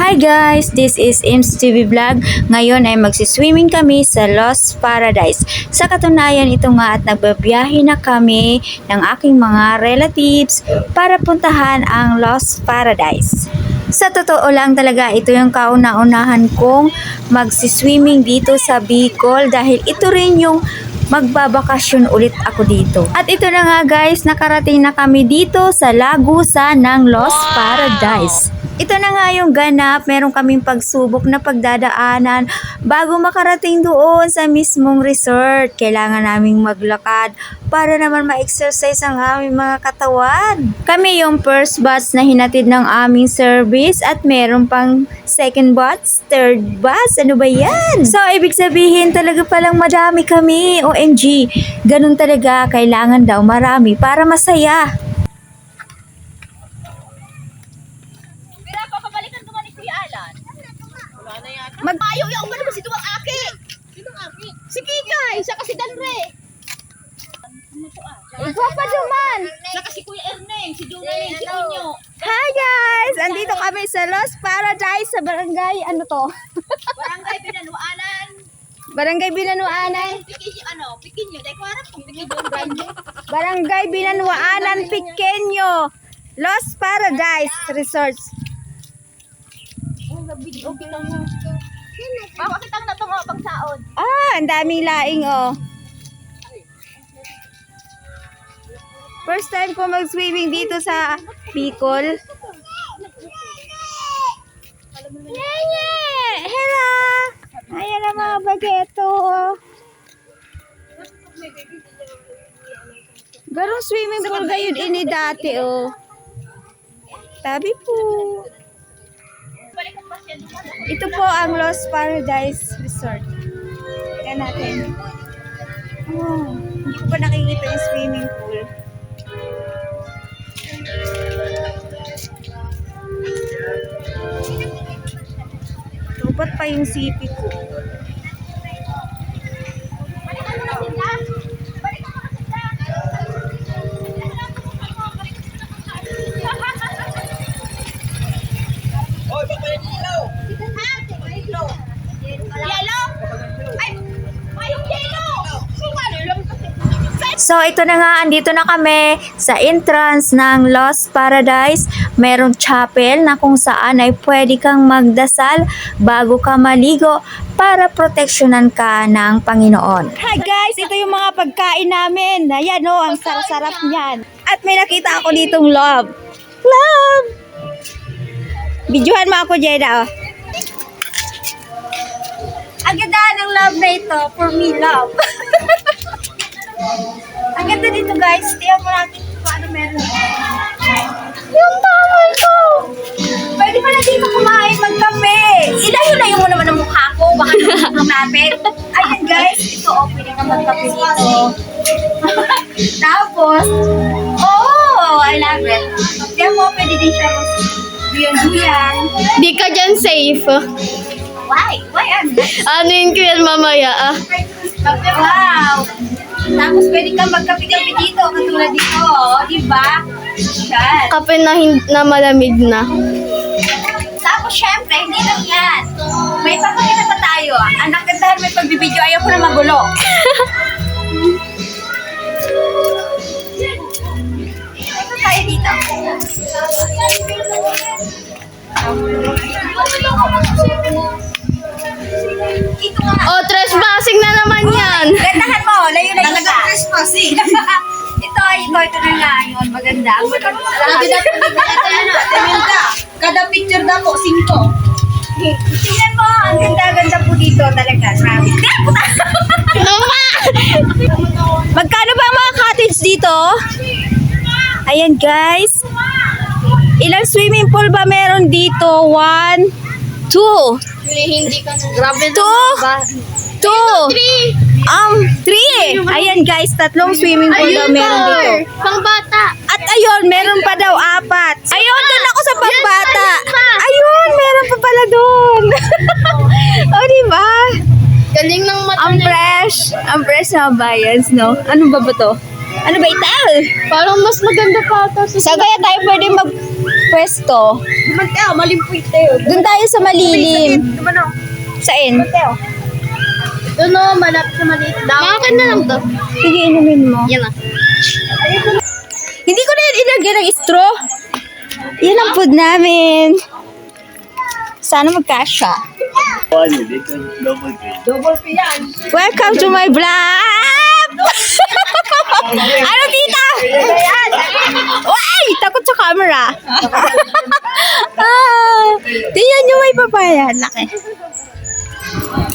Hi guys, this is Ims TV Vlog. Ngayon ay magsiswimming kami sa Lost Paradise. Sa katunayan ito nga at nagbabiyahe na kami ng aking mga relatives para puntahan ang Lost Paradise. Sa totoo lang talaga, ito yung kauna-unahan kong magsiswimming dito sa Bicol dahil ito rin yung magbabakasyon ulit ako dito. At ito na nga guys, nakarating na kami dito sa Lagusan ng Lost Paradise. Ito na nga yung ganap, meron kaming pagsubok na pagdadaanan bago makarating doon sa mismong resort. Kailangan naming maglakad para naman ma-exercise ang aming mga katawan. Kami yung first batch na hinatid ng aming service at meron pang second batch, third batch, ano ba yan? So, ibig sabihin talaga palang madami kami. OMG, ganun talaga, kailangan daw marami para masaya. Ayaw yung ano ba si Tuwang Aki? Sinong Aki? Si Kikay, siya kasi Danre. Ikaw pa duman! Siya kasi Kuya Erneng, si Junay, si Onyo. Hi guys! Andito kami sa Lost Paradise sa barangay, ano to? Barangay Binanuanan. Barangay Binanuanan. Pikinyo. Dahil ko harap kung Pikinyo. Barangay Binanuanan, Pequeño. Lost Paradise Resorts. Okay lang mo. Bakit ang natungo pang saon? Ang daming laing oh. First time ko mag-swimming dito sa Bicol. Hello! Ayan ang mga bageto. Garong swimming pool gayon ini dati oh. Tabi po. Ito po ang Lost Paradise Resort. Tignan natin. Oh, hindi ko pa nakikita yung swimming pool. Lupat pa yung sipi ko. So, ito na nga, andito na kami sa entrance ng Lost Paradise. Merong chapel na kung saan ay pwede kang magdasal bago ka maligo para proteksyonan ka ng Panginoon. Hi guys, ito yung mga pagkain namin. Ayan o, ang sarap-sarap niyan. At may nakita ako ditong love. Love! Videohan mo ako, Jeda. Oh. Ang ganda ng love na ito. For me, love. Ang ganda dito guys. Tiyan mo natin kung ano meron dito. Yung tawal ko! Pwede pa na dito kumain, magkape. Ilayo-layo mo naman ang mukha ko. Baka lumapit. Ayan guys. Ito oh, pwede ka magkape dito. Tapos, oh, I love it. Tiyan mo, pwede din siya duyan-duyan. Di ka dyan safe. Why? Why am I? Anuin ko yan mamaya ah. Wow! Tapos pwede kang magkape-kape dito, katulad dito, oh, di ba? Yan. Kape na malamig na. Tapos syempre, hindi lang yan. May papakita pa tayo. Ang nagandahan may pagbibideo, ayaw ko na magulo. Ito tayo dito. Ito nga. Oh, trespassing na naman yan. Gandahan mo, layo-layo ka. Trespassing. Ito na nga yun. Maganda. Ito na. Kada picture na po, 5. Tingnan mo, ang ganda-ganda po dito talaga. Magkano ba ang mga cottage dito? Ayan guys. Ilang swimming pool ba meron dito? 1, 2. Hindi ka na. Grabe 2. 3. Ayan guys, 3 swimming pool daw meron dito. Pang bata. At ayun, meron pa daw 4. Ayun, doon ako sa pangbata. Ayun, meron pa pala doon. O, diba? Galing ng mata Ang fresh na bayans, no? Ano ba to? Ano ba ital? Parang mas maganda pa ito. Sa kaya tayo pwede pwesto? Duman tayo, malimpoy tayo. Doon tayo sa malilim. Duman o. Saan? Doon o, malapit sa maliit daw. Makakan na lang to. Sige, inumin mo. Yan ah. Hindi ko na yan ilagyan ng straw. Yan ang food namin. Sana magkasya. Double P yan. Welcome to my vlog! Ano, tita? Uy! Takot sa camera. Tingnan nyo, may papaya. Laki.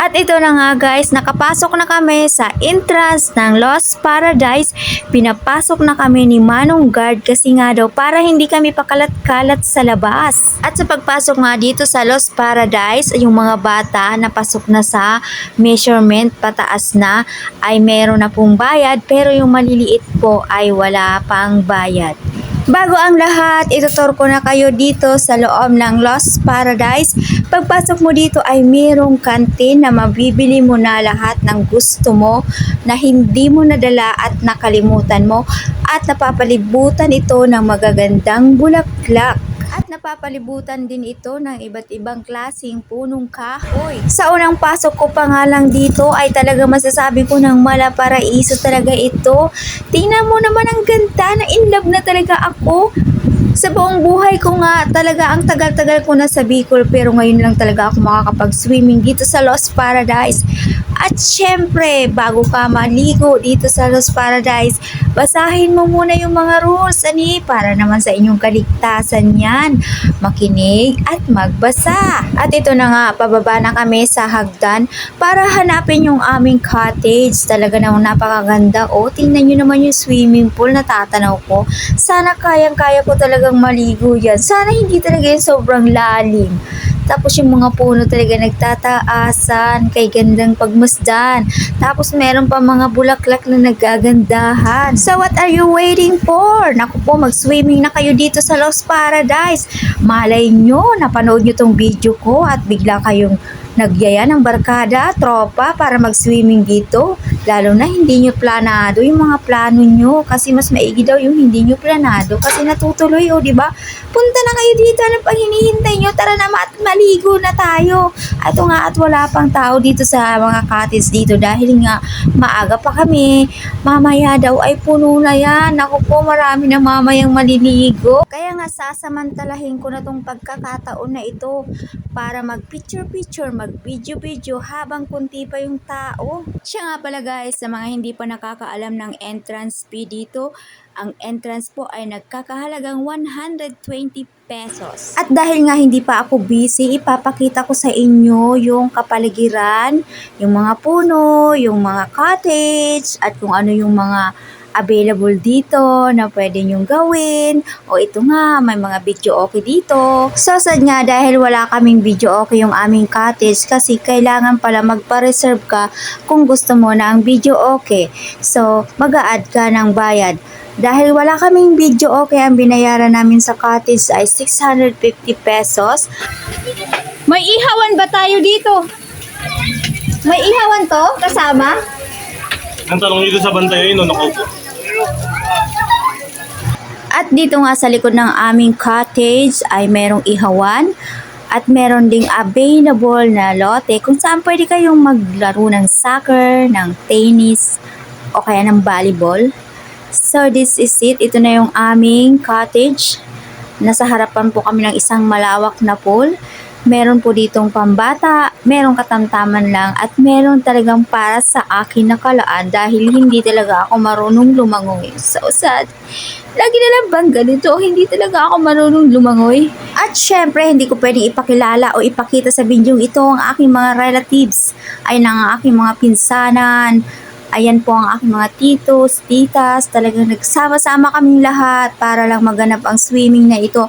At ito na nga guys, nakapasok na kami sa entrance ng Lost Paradise. Pinapasok na kami ni Manong Guard kasi nga daw para hindi kami pakalat-kalat sa labas. At sa pagpasok nga dito sa Lost Paradise, yung mga bata na pasok na sa measurement pataas na ay meron na pong bayad, pero yung maliliit po ay wala pang bayad. Bago ang lahat, itutur ko na kayo dito sa loob ng Lost Paradise. Pagpasok mo dito ay mayroong kantin na mabibili mo na lahat ng gusto mo na hindi mo nadala at nakalimutan mo, at napapalibutan ito ng magagandang bulaklak. At napapalibutan din ito ng iba't ibang klaseng punong kahoy. Sa unang pasok ko pa nga lang dito ay talaga masasabi ko ng malaparaiso talaga ito. Tingnan mo naman ang ganda, na in love na talaga ako. Sa buong buhay ko nga talaga, ang tagal-tagal ko na sa Bicol, pero ngayon lang talaga ako makakapag-swimming dito sa Lost Paradise. At syempre, bago ka maligo dito sa Lost Paradise, basahin mo muna yung mga rules, para naman sa inyong kaligtasan yan. Makinig at magbasa. At ito na nga, pababa na kami sa hagdan para hanapin yung aming cottage. Talaga namang napakaganda. O, tingnan nyo naman yung swimming pool na tatanaw ko. Sana kayang-kaya ko talagang maligo yan. Sana hindi talaga yung sobrang lalim. Tapos yung mga puno talaga nagtataasan, kay gandang pagmasdan. Tapos meron pa mga bulaklak na nagagandahan. So what are you waiting for? Naku po, mag-swimming na kayo dito sa Lost Paradise. Malay nyo, napanood nyo tong video ko at bigla kayong nagyaya ng barkada, tropa para mag-swimming dito. Lalo na hindi nyo planado yung mga plano nyo, kasi mas maigi daw yung hindi nyo planado kasi natutuloy, o diba? Punta na kayo dito, ano pang hinihintay nyo? Tara na, maligo na tayo. Ito nga, at wala pang tao dito sa mga cottage dito dahil nga maaga pa kami. Mamaya daw ay puno na yan. Ako po, marami na mamayang maliligo. Kaya nga sasamantalahin ko na tong pagkakataon na ito para mag-picture-picture, mag-video-video habang kunti pa yung tao. Siya nga pala guys, sa mga hindi pa nakakaalam ng entrance fee dito, ang entrance po ay nagkakahalagang 120 pesos. At dahil nga hindi pa ako busy, ipapakita ko sa inyo yung kapaligiran, yung mga puno, yung mga cottage, at kung ano yung mga available dito na pwede nyong gawin. O ito nga, may mga video okay dito. So sad nga dahil wala kaming video okay yung aming cottage kasi kailangan pala magpa-reserve ka kung gusto mo na ang video okay. So mag-a-add ka ng bayad. Dahil wala kaming video okay, ang binayaran namin sa cottage ay 650 pesos. May ihawan ba tayo dito? May ihawan to? Kasama? Ang tanong dito sa bantay ay nakaupo. At dito nga sa likod ng aming cottage ay merong ihawan at meron ding available na lote kung saan pwede kayong maglaro ng soccer, ng tennis, o kaya ng volleyball. So this is it. Ito na yung aming cottage. Nasa harapan po kami ng isang malawak na pool. Meron po ditong pambata, merong katamtaman lang, at meron talagang para sa akin na kalaan dahil hindi talaga ako marunong lumangoy. So sad. Lagi na lang bang ganito? Hindi talaga ako marunong lumangoy. At syempre, hindi ko pwedeng ipakilala o ipakita sa bidyong ito ang aking mga relatives. Ay ang aking mga pinsanan. Ayan po ang aking mga titos, titas. Talagang nagsama-sama kaming lahat para lang maganap ang swimming na ito.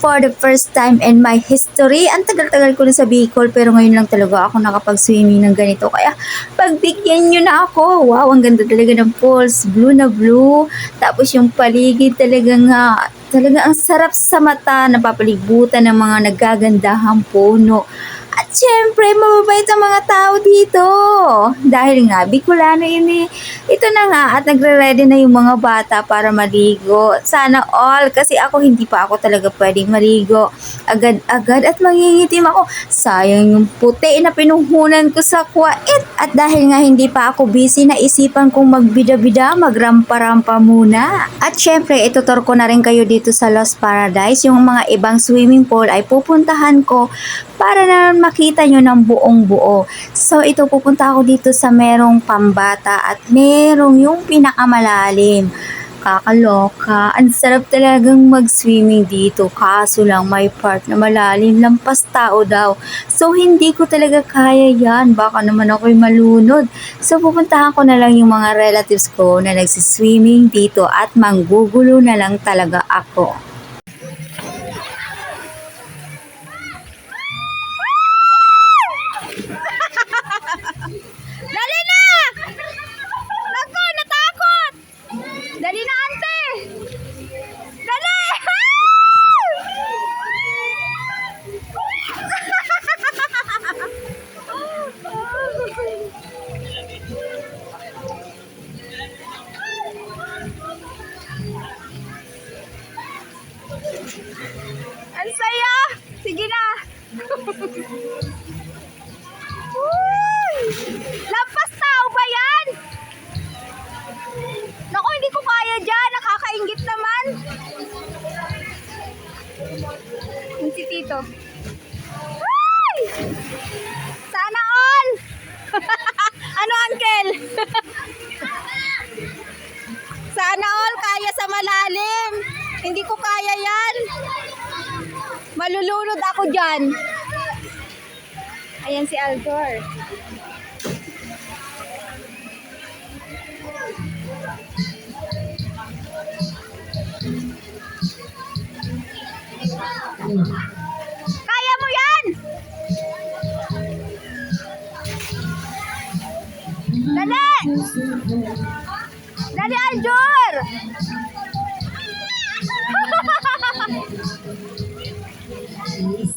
For the first time in my history. Ang tagal-tagal ko na sa Bicol, pero ngayon lang talaga ako nakapag-swimming ng ganito. Kaya pagbigyan nyo na ako. Wow, ang ganda talaga ng pools. Blue na blue. Tapos yung paligid talaga nga, talaga ang sarap sa mata. Napapalibutan ng mga nagagandahang puno. At syempre, mababait ang mga tao dito. Dahil nga, Bicolano yun eh. Ito na nga, at nagre-ready na yung mga bata para maligo. Sana all, kasi ako hindi pa ako talaga pwedeng maligo. Agad-agad at mangingitim ako. Sayang yung puti na pinuhunan ko sa kwait. At dahil nga hindi pa ako busy, naisipan kong magbida-bida, magrampa-rampa muna. At syempre, itutur ko na rin kayo dito sa Lost Paradise. Yung mga ibang swimming pool ay pupuntahan ko para na makita nyo ng buong buo. So, ito pupunta ako dito sa merong pambata at merong yung pinakamalalim. Kakaloka. Ang sarap talagang mag-swimming dito. Kaso lang may part na malalim. Lampas tao daw. So, hindi ko talaga kaya yan. Baka naman ako'y malunod. So, pupuntahan ko na lang yung mga relatives ko na nagsiswimming dito at manggugulo na lang talaga ako. Dali na! Naku, natakot! Dali na, ante! Dali! Ang saya! Sige na! Uy! Lampas tao ba yan? Naku, hindi ko kaya dyan. Nakakaingit naman. Yung si Tito. Uy! Sana all! Ano, Uncle? Sana all kaya sa malalim. Hindi ko kaya yan. Malulunod ako dyan. Ayan si Aldor. Kaya mo yan! Dali! Dali, Aldor!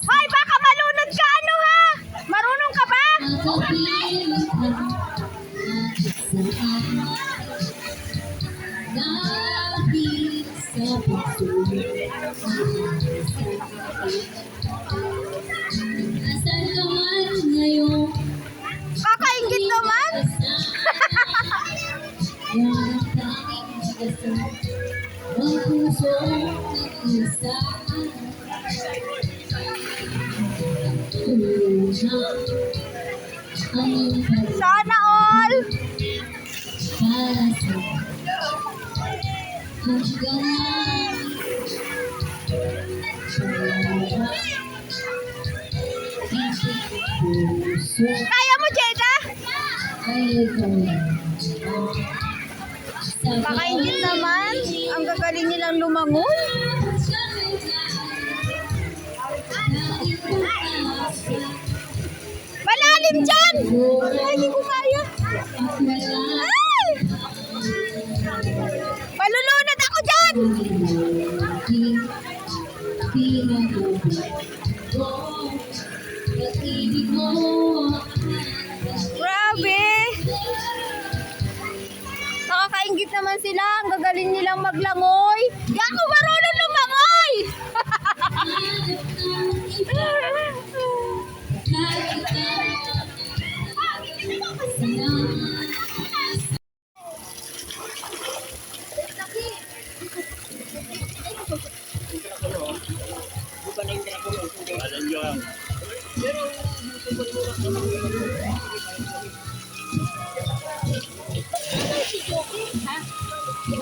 Hoy, baka malunod ka, ano ha? Marunong ka ba? Kakaingit naman. Sana all. Kaya mo, Jeda? Kakaingit naman. Ang gagaling nilang lumangoy. Malalim dyan! Ay, hindi ko kaya. Ay! Malulunod ako dyan! Grabe! Nakakaingit naman sila. Ang gagaling nilang maglangoy. Di ako marunong lumangoy!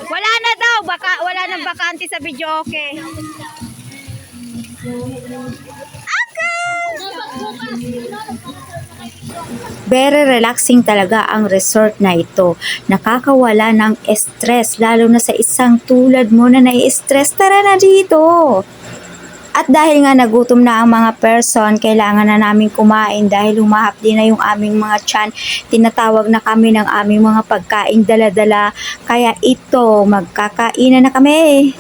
Wala na daw, wala nang bakante sa video, okay. Very relaxing talaga ang resort na ito. Nakakawala ng stress, lalo na sa isang tulad mo na nai-stress. Tara na dito! At dahil nga nagutom na ang mga person, kailangan na namin kumain dahil humahapdi na yung aming mga tiyan. Tinatawag na kami ng aming mga pagkain dala-dala. Kaya ito, magkakainan na kami.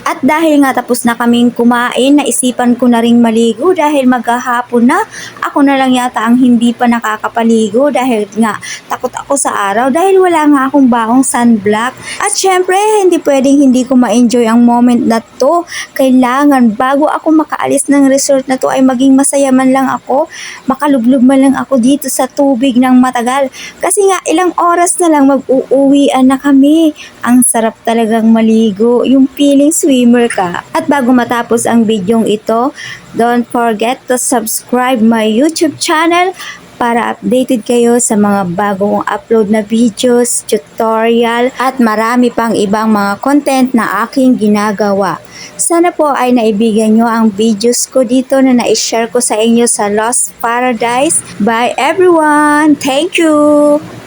At dahil nga tapos na kaming kumain, naisipan ko na ring maligo dahil maghahapon na. Ako na lang yata ang hindi pa nakakapaligo dahil nga takot ako sa araw dahil wala nga akong baong sunblock. At syempre, hindi pwedeng hindi ko ma-enjoy ang moment na to. Kailangan bago ako makaalis ng resort na to ay maging masaya man lang ako. Makalublob man lang ako dito sa tubig ng matagal. Kasi nga ilang oras na lang mag-uuwian na kami. Ang sarap talagang maligo. Yung feeling swimmer ka. At bago matapos ang bidyong ito, don't forget to subscribe my YouTube channel para updated kayo sa mga bagong upload na videos, tutorial, at marami pang ibang mga content na aking ginagawa. Sana po ay naibigan nyo ang videos ko dito na na-share ko sa inyo sa Lost Paradise. Bye everyone! Thank you!